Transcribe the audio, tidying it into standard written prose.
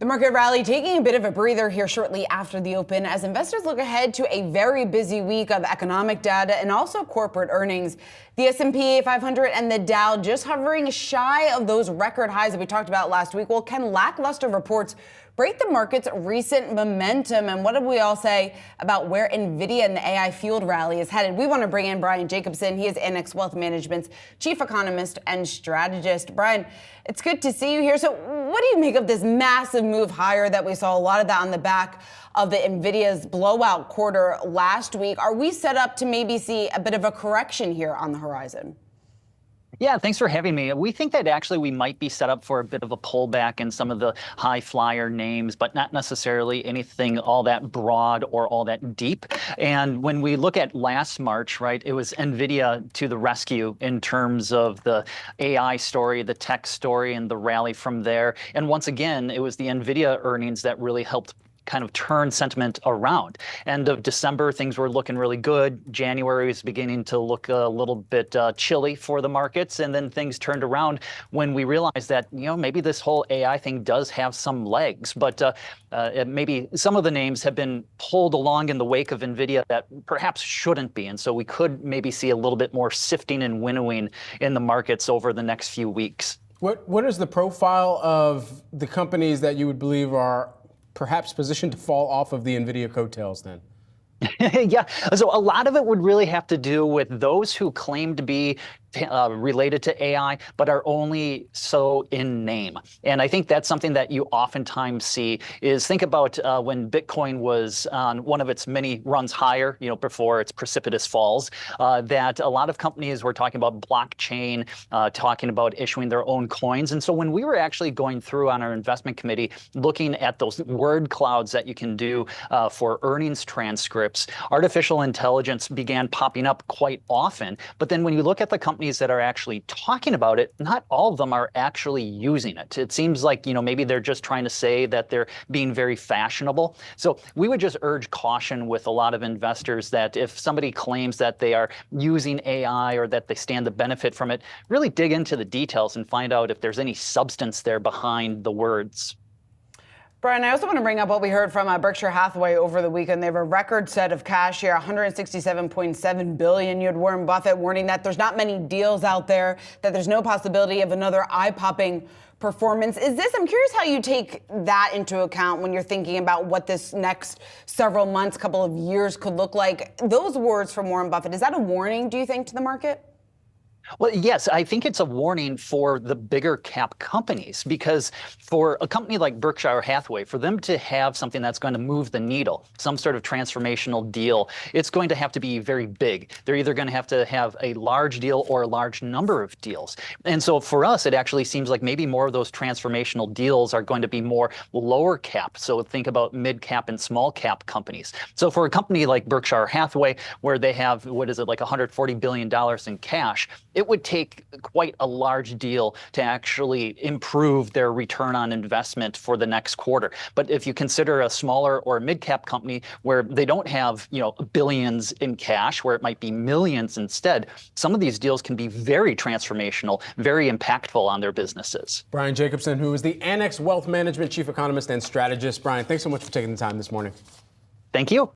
The market rally taking a bit of a breather here shortly after the open as investors look ahead to a very busy week of economic data and also corporate earnings. The S&P 500 and the Dow just hovering shy of those record highs that we talked about last week. Well, can lackluster reports break the market's recent momentum? And what did we all say about where Nvidia and the AI-fueled rally is headed? We want to bring in Brian Jacobsen. He is Annex Wealth Management's chief economist and strategist. Brian, it's good to see you here. So what do you make of this massive move higher that we saw? A lot of that on the back of the Nvidia's blowout quarter last week. Are we set up to maybe see a bit of a correction here on the horizon? Yeah, thanks for having me. We think that actually we might be set up for a bit of a pullback in some of the high flyer names, but not necessarily anything all that broad or all that deep. And when we look at last March, right, it was Nvidia to the rescue in terms of the AI story, the tech story, and the rally from there. And once again, it was the Nvidia earnings that really helped kind of turn sentiment around. End of December, things were looking really good. January was beginning to look a little bit chilly for the markets, and then things turned around when we realized that, you know, maybe this whole AI thing does have some legs, but maybe some of the names have been pulled along in the wake of Nvidia that perhaps shouldn't be, and so we could maybe see a little bit more sifting and winnowing in the markets over the next few weeks. What is the profile of the companies that you would believe are perhaps positioned to fall off of the Nvidia coattails then? Yeah, so a lot of it would really have to do with those who claim to be related to AI, but are only so in name. And I think that's something that you oftentimes see is think about when Bitcoin was on one of its many runs higher, you know, before its precipitous falls, that a lot of companies were talking about blockchain, talking about issuing their own coins. And so when we were actually going through on our investment committee, looking at those word clouds that you can do for earnings transcripts, artificial intelligence began popping up quite often. But then when you look at the companies that are actually talking about it, not all of them are actually using it. It seems like, you know, maybe they're just trying to say that they're being very fashionable. So we would just urge caution with a lot of investors that if somebody claims that they are using AI or that they stand to benefit from it, really dig into the details and find out if there's any substance there behind the words. Brian, I also want to bring up what we heard from Berkshire Hathaway over the weekend. They have a record set of cash here, $167.7 billion. You had Warren Buffett warning that there's not many deals out there, that there's no possibility of another eye-popping performance. I'm curious how you take that into account when you're thinking about what this next several months, couple of years could look like. Those words from Warren Buffett, is that a warning, do you think, to the market? Well, yes, I think it's a warning for the bigger cap companies, because for a company like Berkshire Hathaway, for them to have something that's going to move the needle, some sort of transformational deal, it's going to have to be very big. They're either going to have a large deal or a large number of deals. And so for us, it actually seems like maybe more of those transformational deals are going to be more lower cap. So think about mid cap and small cap companies. So for a company like Berkshire Hathaway, where they have, what is it, like $140 billion in cash, it would take quite a large deal to actually improve their return on investment for the next quarter. But if you consider a smaller or mid-cap company where they don't have, you know, billions in cash, where it might be millions instead, some of these deals can be very transformational, very impactful on their businesses. Brian Jacobsen, who is the Annex Wealth Management Chief Economist and Strategist. Brian, thanks so much for taking the time this morning. Thank you.